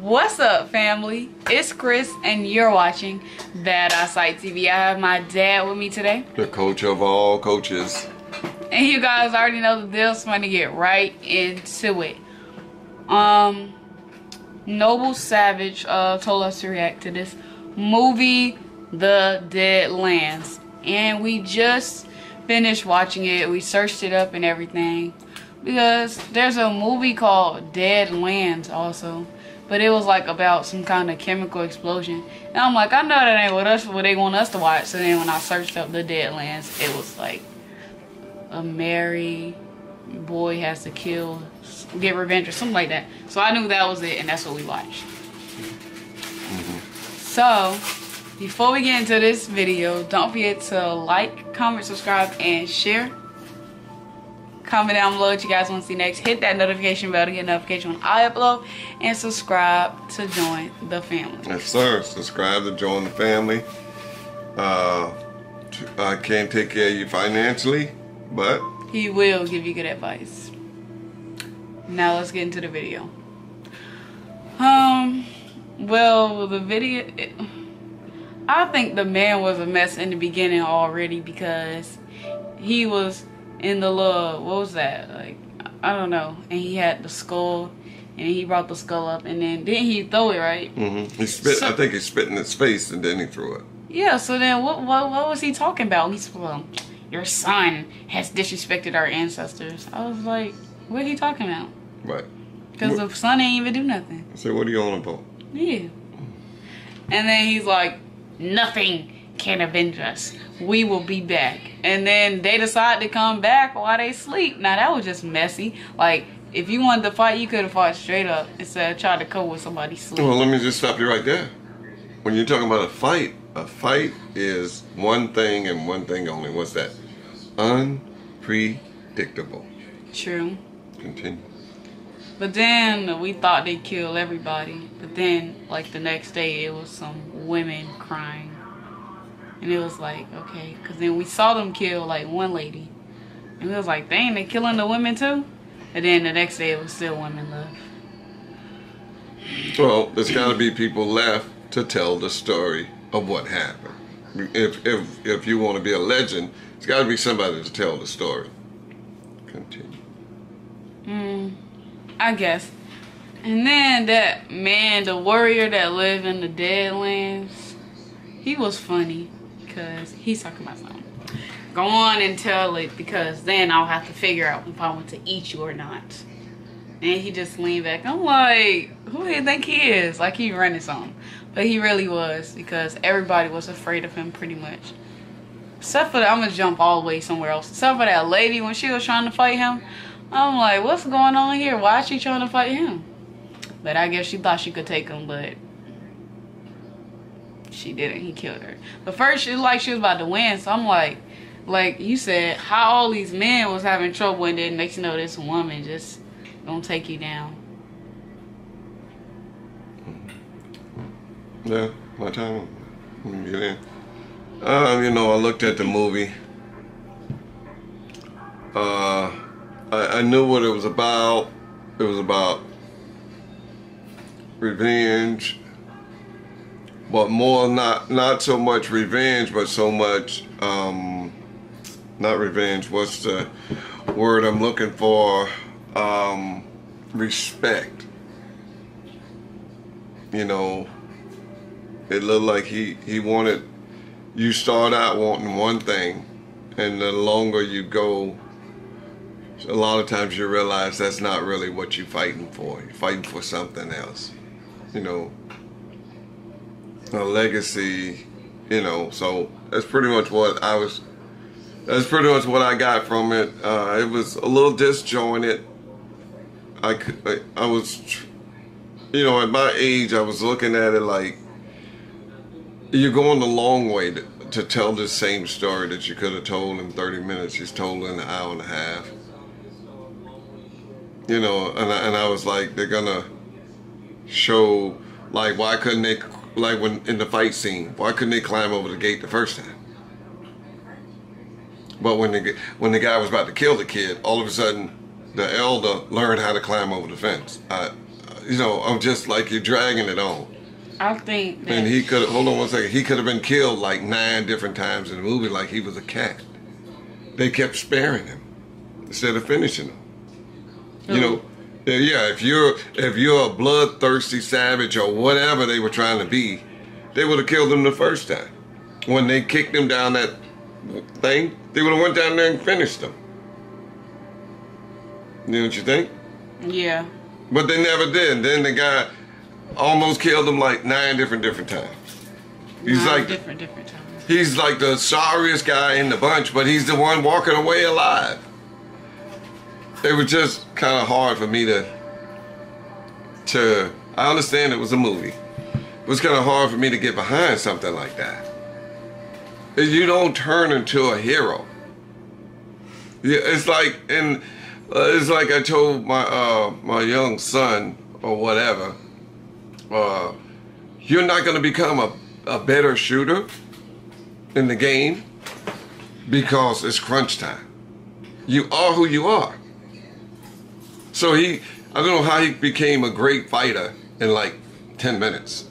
What's up, family? It's Chris, and you're watching Bad Eyesight TV. I have my dad with me today. The coach of all coaches. And you guys already know the deal, so I'm going to get right into it. Noble Savage told us to react to this movie, The Deadlands. And we just finished watching it. We searched it up and everything. Because there's a movie called Deadlands also. But it was like about some kind of chemical explosion. And I'm like, I know that ain't what they want us to watch. So then when I searched up The Deadlands, it was like a married boy has to get revenge or something like that. So I knew that was it, and that's what we watched. So before we get into this video, don't forget to like, comment, subscribe, and share. Comment down below what you guys want to see next. Hit that notification bell to get a notification when I upload. And subscribe to join the family. Yes, sir. Subscribe to join the family. I can't take care of you financially, but he will give you good advice. Now let's get into the video. Well, the video... I think the man was a mess in the beginning already because he was... in the little, what was that? Like, I don't know. And he had the skull, and he brought the skull up, and then didn't he throw it, right? He spit. So, I think he spit in his face, and then he threw it. Yeah. So then, what was he talking about? He's your son has disrespected our ancestors. I was like, what are he talking about? Right. Because the son ain't even do nothing. I said, what are you on about? Yeah. And then he's like, nothing can avenge us. We will be back. And then they decide to come back while they sleep. Now that was just messy. Like, if you wanted to fight, you could have fought straight up instead of trying to cope with somebody's sleep. Well, let me just stop you right there. When you're talking about a fight is one thing and one thing only. What's that? Unpredictable. True. Continue. But then we thought they'd kill everybody. But then, like, the next day, it was some women crying. And it was like, okay, because then we saw them kill, like, one lady. And it was like, dang, they killing the women too? And then the next day, it was still women left. Well, there's got to be people left to tell the story of what happened. If you want to be a legend, it's got to be somebody to tell the story. Continue. I guess. And then that man, the warrior that lived in the Deadlands, he was funny. Because he's talking about something. Go on and tell it, because then I'll have to figure out if I want to eat you or not. And he just leaned back. I'm like, who do you think he is? Like he running something. But he really was, because everybody was afraid of him pretty much. Except for I'm going to jump all the way somewhere else. Except for that lady when she was trying to fight him. I'm like, what's going on here? Why is she trying to fight him? But I guess she thought she could take him, but she didn't. He killed her. But first, it was like she was about to win. So I'm like you said, how all these men was having trouble, and then next you know, this woman just gonna take you down. Yeah, my time. Let me get in. You know, I looked at the movie. I knew what it was about. It was about revenge. But more, not so much revenge, but so much, not revenge, what's the word I'm looking for? Respect. You know, it looked like he wanted, you start out wanting one thing, and the longer you go, a lot of times you realize that's not really what you're fighting for. You're fighting for something else, you know. A legacy, you know, so that's pretty much what I got from it. It was a little disjointed. I was, you know, at my age, I was looking at it like, you're going the long way to tell the same story that you could have told in 30 minutes. He's told in an hour and a half. You know, and I was like, they're gonna show, like, why couldn't they, like when in the fight scene, why couldn't they climb over the gate the first time? But when the guy was about to kill the kid, all of a sudden the elder learned how to climb over the fence. you know, I'm just like you're dragging it on. I think that... And he could, hold on one second, he could have been killed like 9 different times in the movie like he was a cat. They kept sparing him instead of finishing him. You know, yeah, if you're a bloodthirsty savage or whatever they were trying to be, they would have killed him the first time. When they kicked him down that thing, they would have went down there and finished him. You know what you think? Yeah. But they never did. Then the guy almost killed him like 9 different times. He's like different times. He's like the sorriest guy in the bunch, but he's the one walking away alive. It was just kind of hard for me to I understand it was a movie. It was kind of hard for me to get behind something like that. You don't turn into a hero. Yeah, it's like I told my young son or whatever. You're not going to become a better shooter in the game because it's crunch time. You are who you are. So I don't know how he became a great fighter in like 10 minutes.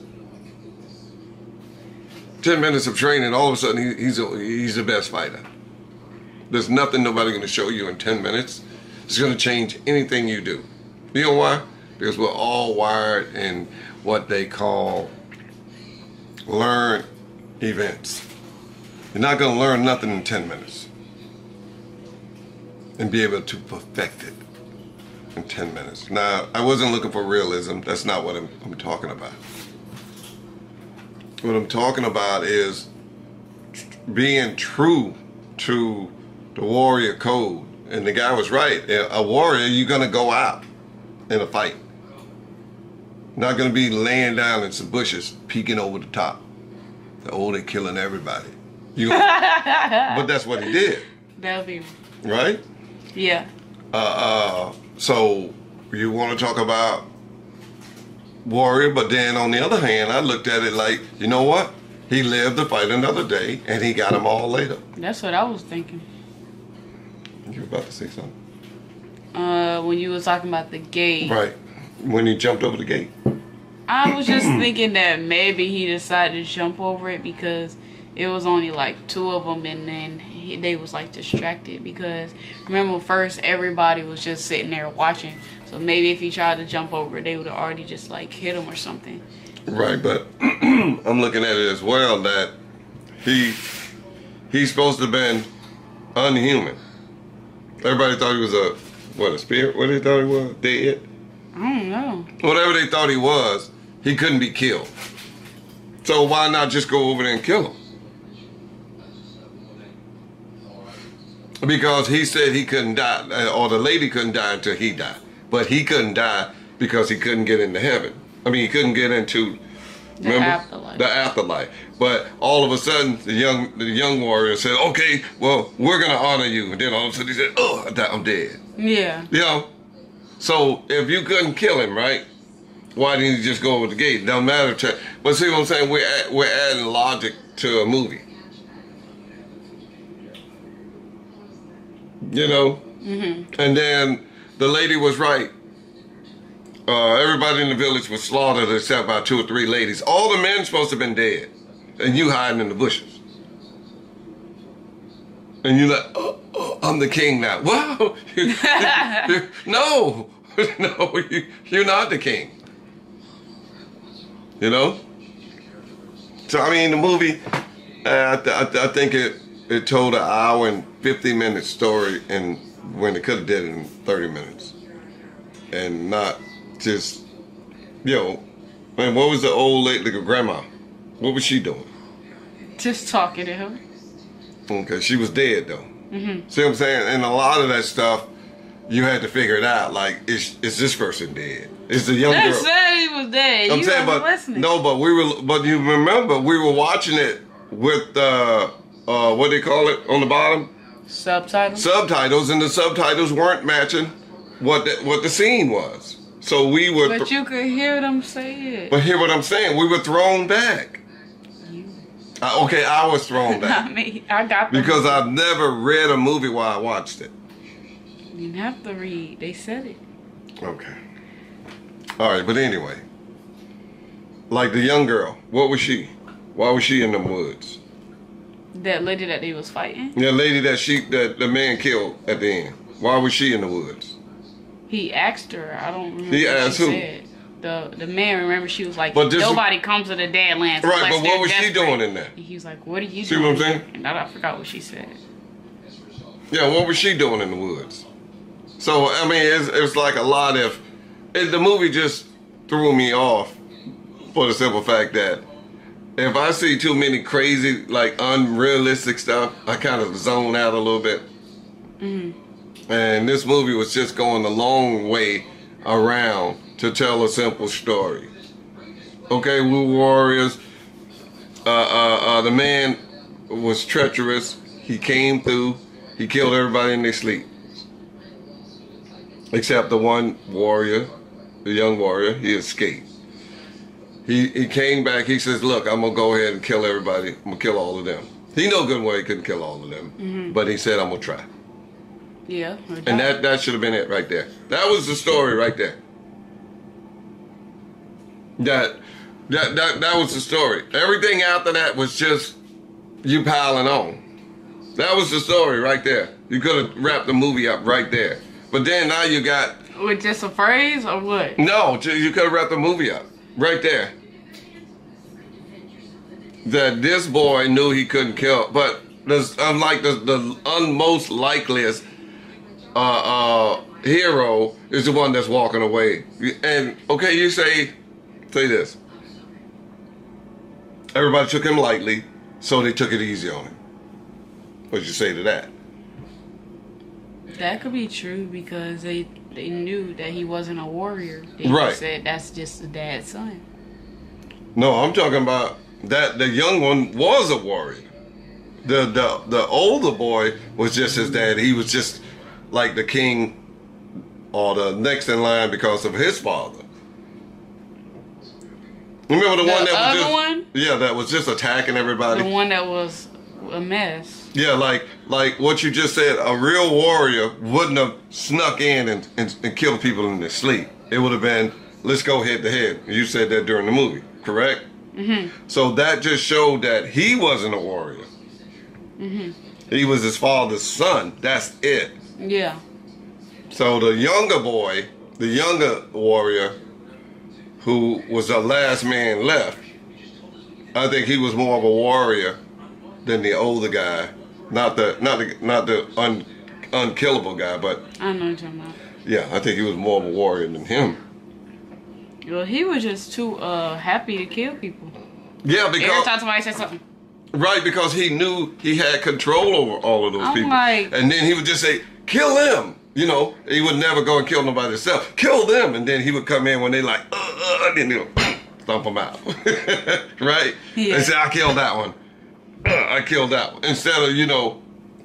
10 minutes of training, all of a sudden he's the best fighter. There's nothing nobody going to show you in 10 minutes. It's going to change anything you do. You know why? Because we're all wired in what they call learn events. You're not going to learn nothing in 10 minutes and be able to perfect it in 10 minutes. Now, I wasn't looking for realism. That's not what I'm talking about. What I'm talking about is being true to the warrior code. And the guy was right. A warrior, you're going to go out in a fight. Not going to be laying down in some bushes, peeking over the top. They're killing everybody. But that's what he did. That'll be... Right? Yeah. So you want to talk about warrior, but then on the other hand, I looked at it like, you know what? He lived to fight another day, and he got them all later. That's what I was thinking. You were about to say something. When you were talking about the gate. Right. When he jumped over the gate. I was just thinking that maybe he decided to jump over it because it was only like 2 of them, and then they was like distracted because remember first everybody was just sitting there watching. So maybe if he tried to jump over, they would have already just like hit him or something. Right, but I'm looking at it as well that he's supposed to have been unhuman. Everybody thought he was a spirit? What they thought he was? Dead? I don't know. Whatever they thought he was, he couldn't be killed. So why not just go over there and kill him? Because he said he couldn't die, or the lady couldn't die until he died. But he couldn't die because he couldn't get into heaven. I mean, he couldn't get into the afterlife. The afterlife. But all of a sudden, the young warrior said, "Okay, well, we're gonna honor you." And then all of a sudden, he said, "Oh, I'm dead." Yeah. You know. So if you couldn't kill him, right? Why didn't you just go over the gate? Doesn't matter. But see what I'm saying? We're adding logic to a movie. You know. Mm-hmm. And then the lady was right. Everybody in the village was slaughtered except about 2 or 3 ladies. All the men supposed to have been dead. And you hiding in the bushes. And you're like, oh, I'm the king now. Wow. No. No, you're not the king. You know? So, I mean, the movie, I think it told an hour and 50-minute story, and when it could have did it in 30 minutes. And not just, you know, man, what was the old lady, the grandma? What was she doing? Just talking to him. Okay, she was dead though. Mm-hmm. See what I'm saying? And a lot of that stuff, you had to figure it out. Like, is this person dead? Is the young girl? Said he was dead. I'm saying, but listening. No, but you remember we were watching it with what they call it on the bottom? Subtitles. Subtitles, and the subtitles weren't matching what the scene was. So we were. But you could hear them say it. But hear what I'm saying? We were thrown back. Okay, I was thrown back. Not me. I got because I've never read a movie while I watched it. You didn't have to read. They said it. Okay. All right, but anyway, like the young girl, what was she? Why was she in the woods? That lady that they was fighting? The lady that the man killed at the end. Why was she in the woods? He asked her. I don't remember He what asked she who? said. The man, remember, she was like, But this- nobody comes to the Deadlands. Right, unless but they're what was she desperate. doing in there? And he was like, what are you See doing? what I'm saying? And I forgot what she said. Yeah, what was she doing in the woods? So, I mean, it's like a lot of... the movie just threw me off for the simple fact that if I see too many crazy, like, unrealistic stuff, I kind of zone out a little bit. Mm-hmm. And this movie was just going a long way around to tell a simple story. Okay, we were warriors. The man was treacherous. He came through. He killed everybody in their sleep. Except the one warrior, the young warrior, he escaped. He came back, he says, look, I'm going to go ahead and kill everybody. I'm going to kill all of them. He knew good well he couldn't kill all of them. Mm-hmm. But he said, I'm going to try. Yeah. And that should have been it right there. That was the story right there. That was the story. Everything after that was just you piling on. That was the story right there. You could have wrapped the movie up right there. But then now you got... With just a phrase or what? No, you could have wrapped the movie up right there. That this boy knew he couldn't kill, but unlike the most likeliest hero is the one that's walking away. And okay, you say this. Everybody took him lightly, so they took it easy on him. What'd you say to that? That could be true because they knew that he wasn't a warrior. They Right. just said that's just the dad's son. No, I'm talking about that the young one was a warrior. The older boy was just his dad. He was just like the king or the next in line because of his father. Remember the one that was other just one? Yeah, that was just attacking everybody. The one that was a mess. Yeah, like what you just said, a real warrior wouldn't have snuck in and killed people in their sleep. It would have been, let's go head to head. You said that during the movie, correct? Mm-hmm. So that just showed that he wasn't a warrior. Mm-hmm. He was his father's son. That's it. Yeah. So the younger boy, the younger warrior, who was the last man left, I think he was more of a warrior than the older guy. Not the unkillable guy, but I know what you're talking about. Yeah, I think he was more of a warrior than him. Well, he was just too happy to kill people. Yeah, because every time somebody said something. Right, because he knew he had control over all of those people. Like, and then he would just say, kill them. You know, he would never go and kill nobody himself. Kill them. And then he would come in when they like, then he'll stomp them out. Right? Yeah. And say, I killed that one. I killed that one. Instead of,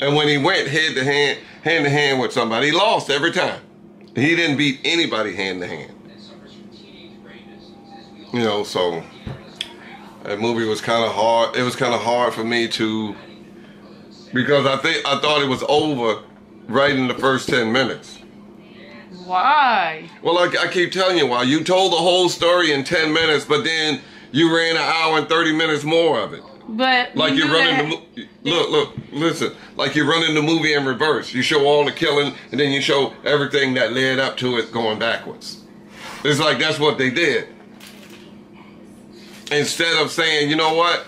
and when he went hand to hand with somebody, he lost every time. He didn't beat anybody hand to hand. So that movie was kind of hard. It was kind of hard for me to, because I thought it was over right in the first 10 minutes. Why? Well, I keep telling you why. You told the whole story in 10 minutes, but then you ran an hour and 30 minutes more of it. But like you're running listen, like you're running the movie in reverse. You show all the killing, and then you show everything that led up to it going backwards. It's like that's what they did. Instead of saying, you know what,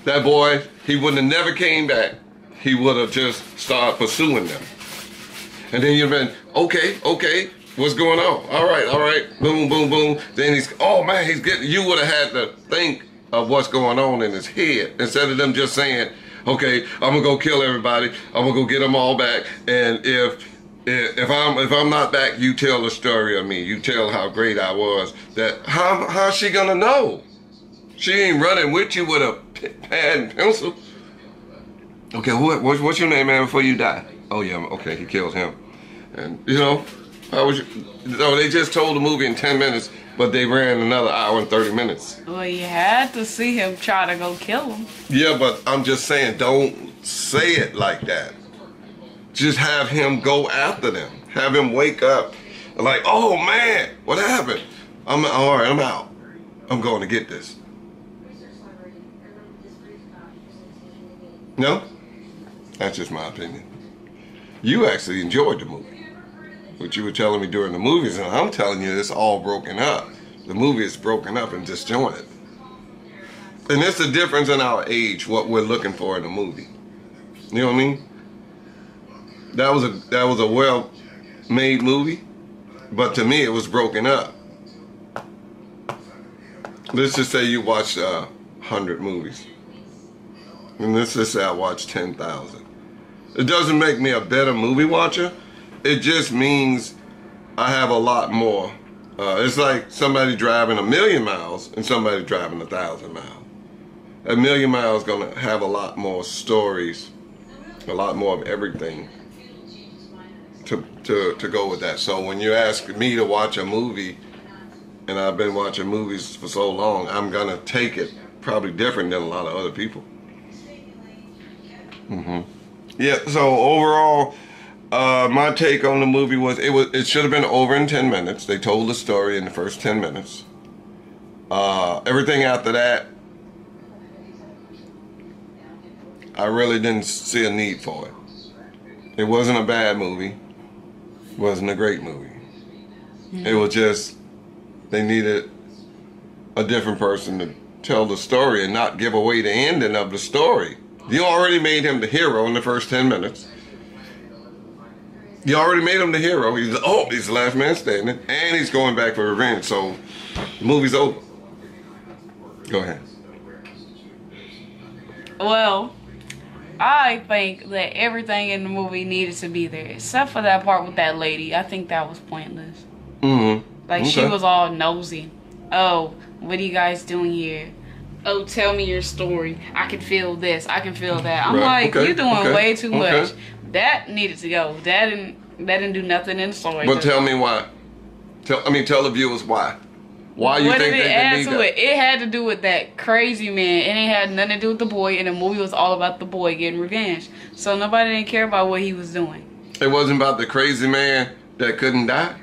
that boy, he wouldn't have never came back. He would have just started pursuing them. And then you've been, okay, what's going on? All right, boom, boom, boom. Then he's getting, you would have had to think of what's going on in his head instead of them just saying, okay, I'm gonna go kill everybody. I'm gonna go get them all back. And if I'm not back, you tell the story of me. You tell how great I was. That how's she gonna know? She ain't running with you with a pad and pencil. Okay, what's your name, man, before you die? Oh, yeah, okay, he kills him. And, so they just told the movie in 10 minutes, but they ran another hour and 30 minutes. Well, you had to see him try to go kill him. Yeah, but I'm just saying, don't say it like that. Just have him go after them. Have him wake up like, oh, man, what happened? all right, I'm out. I'm going to get this. No? That's just my opinion. You actually enjoyed the movie. What you were telling me during the movies, and I'm telling you it's all broken up. The movie is broken up and disjointed. And it's the difference in our age, what we're looking for in a movie. You know what I mean? That was a well-made movie, but to me it was broken up. Let's just say you watched 100 movies. And let's just say I watched 10,000. It doesn't make me a better movie watcher. It just means I have a lot more. It's like somebody driving 1,000,000 miles and somebody driving 1,000 miles. 1,000,000 miles gonna have a lot more stories, a lot more of everything to go with that. So when you ask me to watch a movie, and I've been watching movies for so long, I'm gonna take it probably different than a lot of other people. Yeah. So overall, my take on the movie was it should have been over in 10 minutes. They told the story in the first 10 minutes. Everything after that, I really didn't see a need for it. It wasn't a bad movie. It wasn't a great movie. It was just they needed a different person to tell the story and not give away the ending of the story. You already made him the hero in the first 10 minutes. You already made him the hero. He's the last man standing, and he's going back for revenge. So the movie's over. Go ahead. Well, I think that everything in the movie needed to be there, except for that part with that lady. I think that was pointless. Like, she was all nosy. Oh, what are you guys doing here? Oh, tell me your story. I can feel this. I can feel that. I'm like, you're doing way too much. That needed to go. That didn't do nothing in the story. But tell me why. Tell the viewers why. Why you think they didn't need that? It had to do with that crazy man. It ain't had nothing to do with the boy, and the movie was all about the boy getting revenge. So nobody didn't care about what he was doing. It wasn't about the crazy man that couldn't die?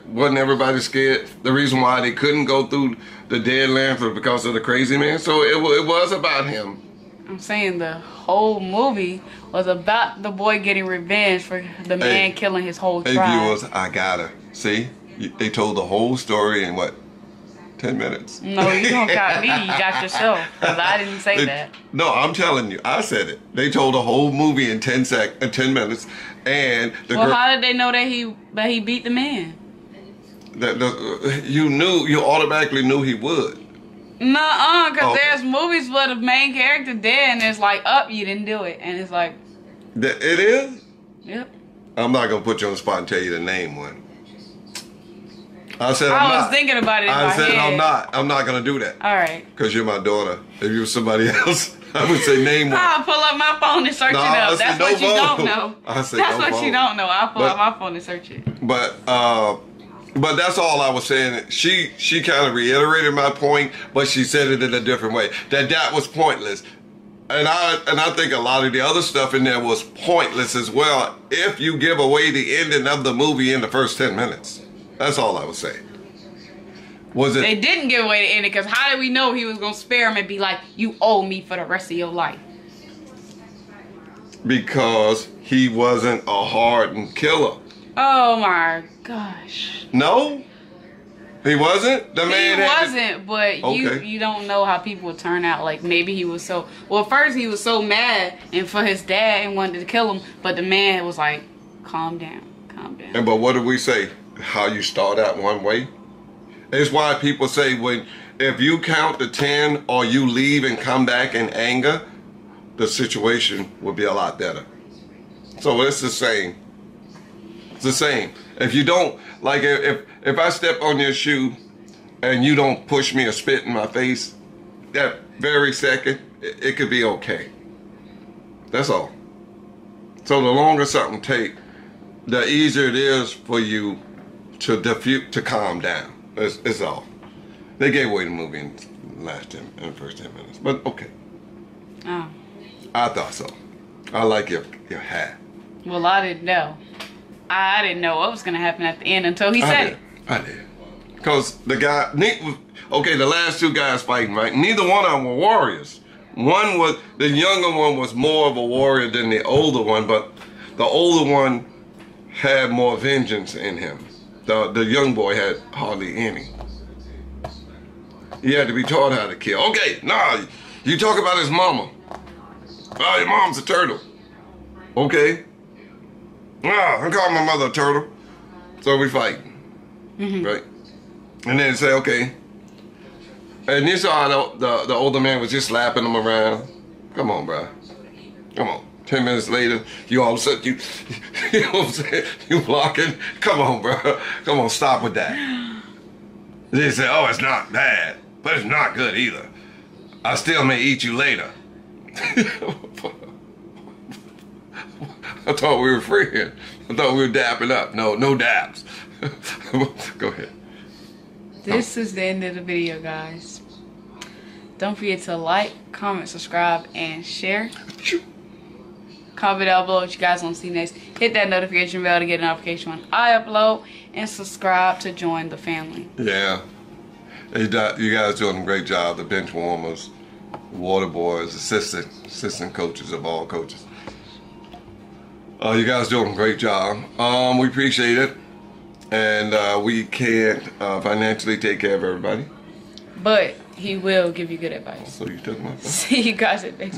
Wasn't everybody scared? The reason why they couldn't go through the dead lands was because of the crazy man? So it was about him. I'm saying the whole movie was about the boy getting revenge for the man killing his whole tribe. Hey viewers, I gotta. See? They told the whole story in what? 10 minutes. No, you don't got me. You got yourself. Because I didn't say that. No, I'm telling you. I said it. They told the whole movie in 10 minutes. And well, how did they know that he beat the man? You automatically knew he would. Nuh-uh, because there's movies where the main character dead and it's like, you didn't do it. And it's like... It is? Yep. I'm not going to put you on the spot and tell you to name one. I was thinking about it in my head. I'm not going to do that. All right. Because you're my daughter. If you were somebody else, I would say name one. I'll pull up my phone and search it up. That's what you don't know. That's what you don't know. I'll pull up my phone and search it. But that's all I was saying. She kind of reiterated my point, but she said it in a different way. That was pointless. And I think a lot of the other stuff in there was pointless as well if you give away the ending of the movie in the first 10 minutes. That's all I was saying. They didn't give away the ending because how did we know he was going to spare him and be like, you owe me for the rest of your life? Because he wasn't a hardened killer. Oh my gosh. No? He wasn't? He wasn't, but you don't know how people would turn out. Like, maybe he was so... Well, first he was so mad and for his dad and wanted to kill him, but the man was like, calm down, calm down. But what did we say? How you start out one way? It's why people say if you count to 10 or you leave and come back in anger, the situation will be a lot better. So it's the same. It's the same. If you don't, like if I step on your shoe and you don't push me or spit in my face, that very second, it could be okay. That's all. So the longer something takes, the easier it is for you to calm down. It's all. They gave away the movie in the first 10 minutes, but okay. Oh. I thought so. I like your hat. Well, I didn't know. I didn't know what was going to happen at the end until he said it. I did. Because the guy, okay, the last two guys fighting, right? Neither one of them were warriors. The younger one was more of a warrior than the older one, but the older one had more vengeance in him. The young boy had hardly any. He had to be taught how to kill. Okay, nah, you talk about his mama. Oh, your mom's a turtle. Okay. Nah, I call my mother a turtle. So we fight. Right? And then say, okay. And you saw how the older man was just slapping him around. Come on, bro. Come on. 10 minutes later, you all of a sudden, you know what I'm saying? You blocking. Come on, bro. Come on, stop with that. They say, oh, it's not bad, but it's not good either. I still may eat you later. I thought we were friends. I thought we were dapping up. No dabs. Go ahead. This is the end of the video, guys. Don't forget to like, comment, subscribe, and share. Comment down below what you guys want to see next. Hit that notification bell to get a notification when I upload. And subscribe to join the family. Yeah. You guys doing a great job. The bench warmers, water boys, assistant coaches of all coaches. You guys doing a great job. We appreciate it. And we can't financially take care of everybody. But he will give you good advice. So you took my phone. See you guys at next.